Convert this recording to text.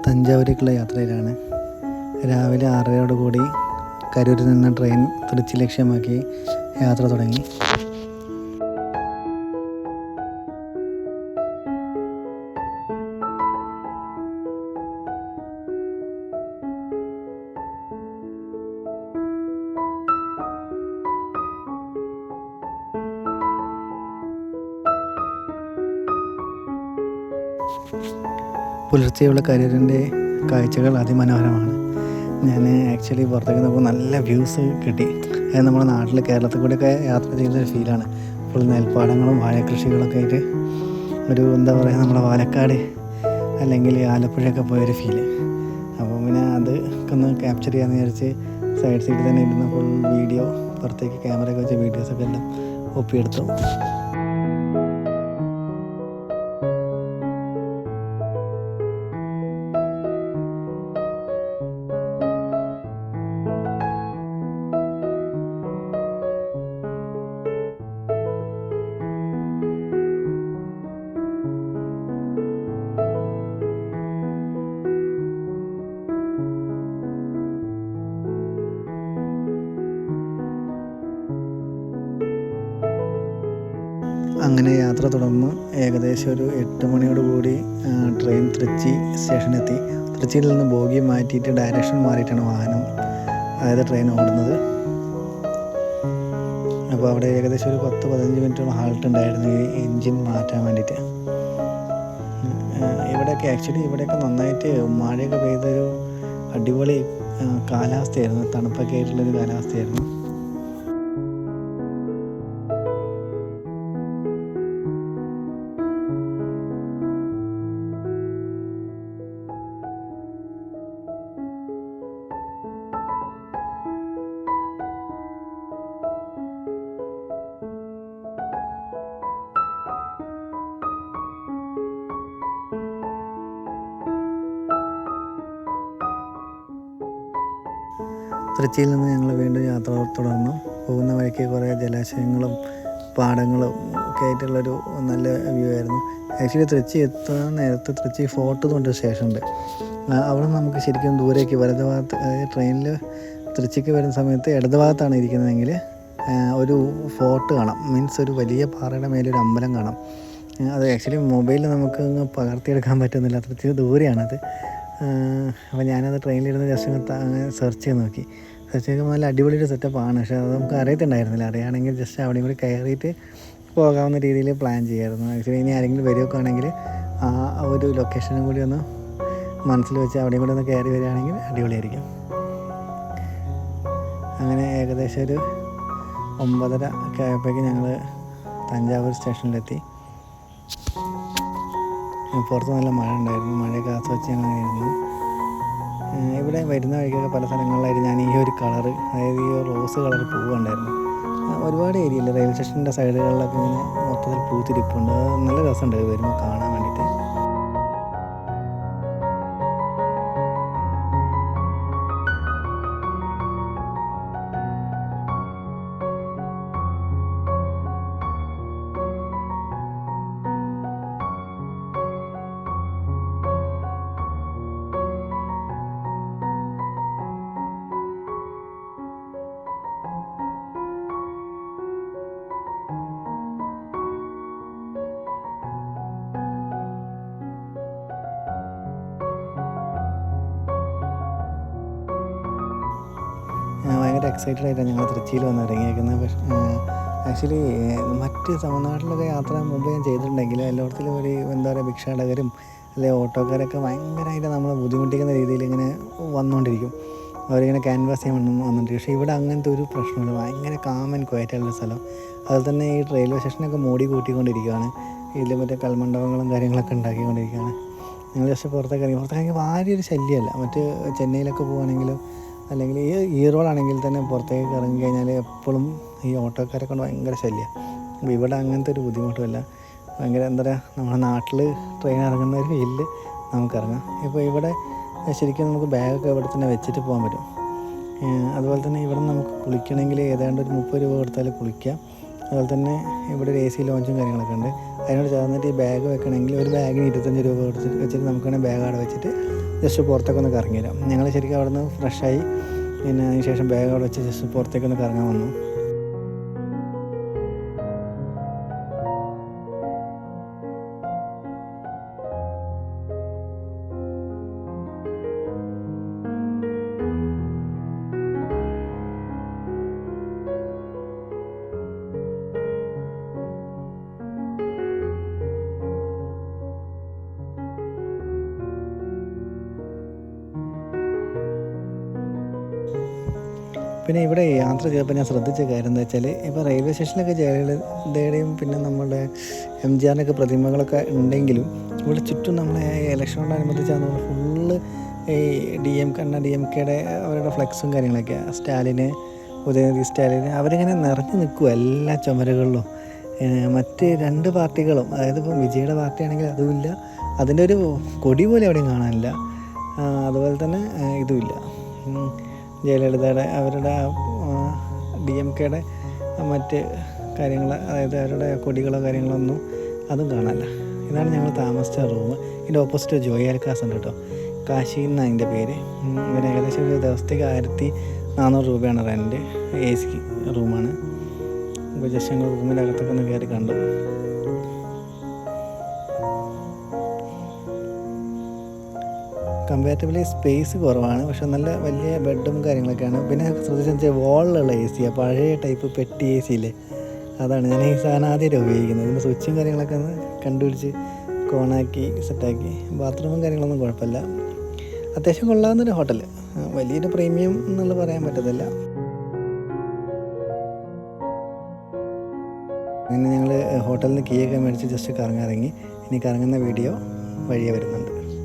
തഞ്ചാവൂരേക്കുള്ള യാത്രയിലാണ്. രാവിലെ 6:30 കരൂരിൽ നിന്ന് ട്രെയിൻ തൃച്ചി ലക്ഷ്യമാക്കി യാത്ര തുടങ്ങി. പുലർച്ചെയുള്ള കരൂരിൻ്റെ കാഴ്ചകൾ അതിമനോഹരമാണ്. ഞാൻ ആക്ച്വലി പുറത്തേക്ക് നോക്കുമ്പോൾ നല്ല വ്യൂസ് കിട്ടി. അത് നമ്മുടെ നാട്ടിൽ കേരളത്തിൽ കൂടെയൊക്കെ യാത്ര ചെയ്യുന്നൊരു ഫീലാണ്. ഫുൾ നെൽപ്പാടങ്ങളും വാഴക്കൃഷികളൊക്കെ ആയിട്ട് ഒരു എന്താ പറയുക, നമ്മുടെ പാലക്കാട് അല്ലെങ്കിൽ ആലപ്പുഴയൊക്കെ പോയൊരു ഫീല്. അപ്പോൾ പിന്നെ അത് ഒന്ന് ക്യാപ്ചർ ചെയ്യാമെന്ന് വിചാരിച്ച് സൈഡ് സീറ്റിൽ തന്നെ ഇരുന്ന ഫുൾ വീഡിയോ, പുറത്തേക്ക് ക്യാമറയൊക്കെ വെച്ച വീഡിയോസൊക്കെ എല്ലാം ഒപ്പിയെടുത്തു. അങ്ങനെ യാത്ര തുടർന്ന് ഏകദേശം ഒരു 8 മണിയോടുകൂടി ട്രെയിൻ തൃച്ചി സ്റ്റേഷനെത്തി. തൃച്ചിയിൽ നിന്ന് ബോഗി മാറ്റിയിട്ട് ഡയറക്ഷൻ മാറിയിട്ടാണ് വാഹനം, അതായത് ട്രെയിൻ ഓടുന്നത്. അപ്പോൾ അവിടെ ഏകദേശം ഒരു 10-15 മിനിറ്റോളം ഹാൾട്ട് ഉണ്ടായിരുന്നു ഈ എൻജിൻ മാറ്റാൻ വേണ്ടിയിട്ട്. ഇവിടെയൊക്കെ നന്നായിട്ട് മഴയൊക്കെ പെയ്തൊരു അടിപൊളി കാലാവസ്ഥയായിരുന്നു, തണുപ്പൊക്കെ ആയിട്ടുള്ളൊരു കാലാവസ്ഥയായിരുന്നു. തൃച്ചിയിൽ നിന്ന് ഞങ്ങൾ വീണ്ടും യാത്ര തുടർന്നു. പോകുന്ന വഴിക്ക് കുറേ ജലാശയങ്ങളും പാടങ്ങളും ഒക്കെ ആയിട്ടുള്ളൊരു നല്ല വ്യൂ ആയിരുന്നു. ആക്ച്വലി തൃച്ചി എത്തുന്ന നേരത്ത് തൃച്ചി ഫോർട്ട് എന്ന് പറഞ്ഞൊരു സ്റ്റേഷനുണ്ട്. അവിടെ നമുക്ക് ശരിക്കും ദൂരേക്ക് വലത് ഭാഗത്ത്, അതായത് ട്രെയിനിൽ തൃച്ചിക്ക് വരുന്ന സമയത്ത് ഇടത് ഭാഗത്താണ് ഇരിക്കുന്നതെങ്കിൽ ഒരു ഫോർട്ട് കാണാം. മീൻസ് ഒരു വലിയ പാറയുടെ മേലെ ഒരു അമ്പലം കാണാം. അത് ആക്ച്വലി മൊബൈലിൽ നമുക്ക് പകർത്തിയെടുക്കാൻ പറ്റുന്നില്ല, അത്രയ്ക്ക് ദൂരെയാണത്. അപ്പോൾ ഞാനത് ട്രെയിനിലിരുന്ന് ജസ്റ്റ് അങ്ങനെ സെർച്ച് ചെയ്ത് നോക്കി. സെർച്ച് ചെയ്യുമ്പോൾ നല്ല അടിപൊളി ഒരു സെറ്റപ്പാണ്. പക്ഷേ അത് നമുക്ക് അറിയത്തുണ്ടായിരുന്നില്ല. അറിയുകയാണെങ്കിൽ ജസ്റ്റ് അവിടെയും കൂടി കയറിയിട്ട് പോകാവുന്ന രീതിയിൽ പ്ലാൻ ചെയ്യായിരുന്നു. ആക്ച്വലി ഇനി ആരെങ്കിലും വരികയാണെങ്കിൽ ആ ഒരു ലൊക്കേഷനും കൂടി ഒന്ന് മനസ്സിൽ വെച്ച് അവിടെയും കൂടി ഒന്ന് കയറി വരികയാണെങ്കിൽ അടിപൊളിയായിരിക്കും. അങ്ങനെ ഏകദേശം ഒരു 9:30 ഒക്കെ ആയപ്പോഴേക്കും ഞങ്ങൾ തഞ്ചാവൂർ സ്റ്റേഷനിലെത്തി. പുറത്ത് നല്ല മഴ ഉണ്ടായിരുന്നു. മഴയൊക്കെ ആസ്വദിച്ച് ഞങ്ങൾ ഇരുന്നു. ഇവിടെ വരുന്ന വഴിക്കൊക്കെ പല സ്ഥലങ്ങളിലായിട്ട് ഞാൻ ഈ ഒരു കളറ്, അതായത് ഈ റോസ് കളർ പൂവുണ്ടായിരുന്നു. ഒരുപാട് ഏരിയയിൽ റെയിൽവേ സ്റ്റേഷൻ്റെ സൈഡുകളിലൊക്കെ ഇങ്ങനെ മൊത്തത്തിൽ പൂത്തിരിപ്പുണ്ട്. നല്ല രസമുണ്ട് വരുമ്പോൾ കാണാൻ വേണ്ടിയിട്ട്. ഭയങ്കര എക്സൈറ്റഡ് ആയിട്ടാണ് ഞങ്ങൾ തൃച്ചിയിൽ വന്ന് ഇറങ്ങിയേക്കുന്നത്. ആക്ച്വലി മറ്റ് തമിഴ്നാട്ടിലൊക്കെ യാത്ര മുമ്പ് ഞാൻ ചെയ്തിട്ടുണ്ടെങ്കിൽ എല്ലായിടത്തിലും ഒരു എന്താ പറയുക, ഭിക്ഷാടകരും അല്ലെങ്കിൽ ഓട്ടോക്കാരൊക്കെ ഭയങ്കരമായിട്ട് നമ്മളെ ബുദ്ധിമുട്ടിക്കുന്ന രീതിയിൽ ഇങ്ങനെ വന്നുകൊണ്ടിരിക്കും. അവരിങ്ങനെ ക്യാൻവാസ് ചെയ്യാൻ വന്നിട്ട്. പക്ഷേ ഇവിടെ അങ്ങനത്തെ ഒരു പ്രശ്നമില്ല. ഭയങ്കര കാം ആൻഡ് ക്വയറ്റായിട്ടുള്ള സ്ഥലം. അതുപോലെ തന്നെ ഈ റെയിൽവേ സ്റ്റേഷനൊക്കെ മോടി കൂട്ടിക്കൊണ്ടിരിക്കുകയാണ്. ഇതിൽ മറ്റേ കൽമണ്ഡപങ്ങളും കാര്യങ്ങളൊക്കെ ഉണ്ടാക്കിക്കൊണ്ടിരിക്കുകയാണ്. ഞങ്ങൾ ജസ്റ്റ് പുറത്തേക്ക് ഭാര്യൊരു ശല്യമല്ല. മറ്റ് ചെന്നൈയിലൊക്കെ പോകുകയാണെങ്കിലും അല്ലെങ്കിൽ ഈ ഈറോഡാണെങ്കിൽ തന്നെ പുറത്തേക്ക് ഇറങ്ങി കഴിഞ്ഞാൽ എപ്പോഴും ഈ ഓട്ടോക്കാരെ കൊണ്ട് ഭയങ്കര ശല്യമാണ്. അപ്പോൾ ഇവിടെ അങ്ങനത്തെ ഒരു ബുദ്ധിമുട്ടുമില്ല. ഭയങ്കര എന്താ പറയുക, നമ്മുടെ നാട്ടിൽ ട്രെയിൻ ഇറങ്ങുന്ന ഒരു ഫീലിൽ നമുക്കിറങ്ങാം. ഇപ്പോൾ ഇവിടെ ശരിക്കും നമുക്ക് ബാഗൊക്കെ ഇവിടെ തന്നെ വെച്ചിട്ട് പോകാൻ പറ്റും. അതുപോലെ തന്നെ ഇവിടെ നമുക്ക് കുളിക്കണമെങ്കിൽ ഏതാണ്ട് ഒരു 30 രൂപ കൊടുത്താൽ കുളിക്കാം. അതുപോലെ തന്നെ ഇവിടെ ഒരു AC ലോഞ്ചും കാര്യങ്ങളൊക്കെ ഉണ്ട്. അതിനോട് ചേർന്നിട്ട് ഈ ബാഗ് വെക്കണമെങ്കിൽ ഒരു ബാഗിന് 25 രൂപ വെച്ചിട്ട് നമുക്ക് വേണമെങ്കിൽ ബാഗ് അവിടെ വെച്ചിട്ട് ജസ്റ്റ് പുറത്തേക്കൊന്ന് കറങ്ങി വരാം. ഞങ്ങൾ ശരിക്കും അവിടെ നിന്ന് ഫ്രഷായി പിന്നെ അതിന് ശേഷം ബാഗ് അവിടെ വെച്ച് ജസ്റ്റ് പുറത്തേക്കൊന്ന് കറങ്ങാൻ വന്നു. പിന്നെ ഇവിടെ യാത്ര ചെയ്തപ്പോൾ ഞാൻ ശ്രദ്ധിച്ച കാര്യം എന്താ വെച്ചാൽ, ഇപ്പോൾ റെയിൽവേ സ്റ്റേഷനിലൊക്കെ ജയലളിതയുടെയും പിന്നെ നമ്മുടെ MGRൻ്റെയൊക്കെ പ്രതിമകളൊക്കെ ഉണ്ടെങ്കിലും ഇവിടെ ചുറ്റും നമ്മളെ ഇലക്ഷനോടനുബന്ധിച്ചാണ് ഫുള്ള് ഈ DMKയുടെ അവരുടെ ഫ്ലെക്സും കാര്യങ്ങളൊക്കെ. സ്റ്റാലിന്, ഉദയനിധി സ്റ്റാലിന് അവരിങ്ങനെ നിറഞ്ഞു നിൽക്കുക എല്ലാ ചുമരുകളിലും. മറ്റ് 2 പാർട്ടികളും, അതായത് ഇപ്പോൾ വിജയുടെ പാർട്ടിയാണെങ്കിൽ അതുമില്ല, അതിൻ്റെ ഒരു കൊടി പോലെ എവിടെയും കാണാനില്ല. അതുപോലെ തന്നെ ഇതുമില്ല, ജയലളിതയുടെ അവരുടെ DMKയുടെ മറ്റ് കാര്യങ്ങൾ, അതായത് അവരുടെ കൊടികളോ കാര്യങ്ങളൊന്നും അതും കാണാനില്ല. ഇതാണ് ഞങ്ങൾ താമസിച്ച റൂം. ഇതിൻ്റെ ഓപ്പോസിറ്റ് ജോയി ആൽക്കാസ് ഉണ്ട് കേട്ടോ, കാശി എന്നാണ് അതിൻ്റെ പേര്. ഇതിന് ഏകദേശം ഒരു ദിവസത്തേക്ക് 1400 രൂപയാണ് റെൻറ്റ്. AC റൂമാണ്. അപ്പോൾ ജസ്റ്റ് ഞങ്ങൾ റൂമിൻ്റെ അകത്തൊക്കെ ഒന്ന് കയറി കണ്ടു. കമ്പാരിറ്റീവ്ലി സ്പേസ് കുറവാണ്, പക്ഷെ നല്ല വലിയ ബെഡും കാര്യങ്ങളൊക്കെയാണ്. പിന്നെ ശ്രദ്ധിച്ചെന്ന് വെച്ചാൽ വാളിലുള്ള AC, പഴയ ടൈപ്പ് പെട്ടി AC ഇല്ലേ, അതാണ്. ഞാൻ ഈ സാധനം ആദ്യമായിട്ട് ഉപയോഗിക്കുന്നത്. ഇതിൻ്റെ സ്വിച്ചും കാര്യങ്ങളൊക്കെ ഒന്ന് കണ്ടുപിടിച്ച് ഓണാക്കി സെറ്റാക്കി. ബാത്റൂമും കാര്യങ്ങളൊന്നും കുഴപ്പമില്ല, അത്യാവശ്യം കൊള്ളാവുന്നൊരു ഹോട്ടൽ. വലിയൊരു പ്രീമിയം എന്നുള്ള പറയാൻ പറ്റത്തില്ല. അങ്ങനെ ഞങ്ങൾ ഹോട്ടലിൽ നിന്ന് കീയൊക്കെ മേടിച്ച് ജസ്റ്റ് കറങ്ങാൻ ഇറങ്ങി. ഇനി കറങ്ങുന്ന വീഡിയോ വഴിയേ വരുന്നത്.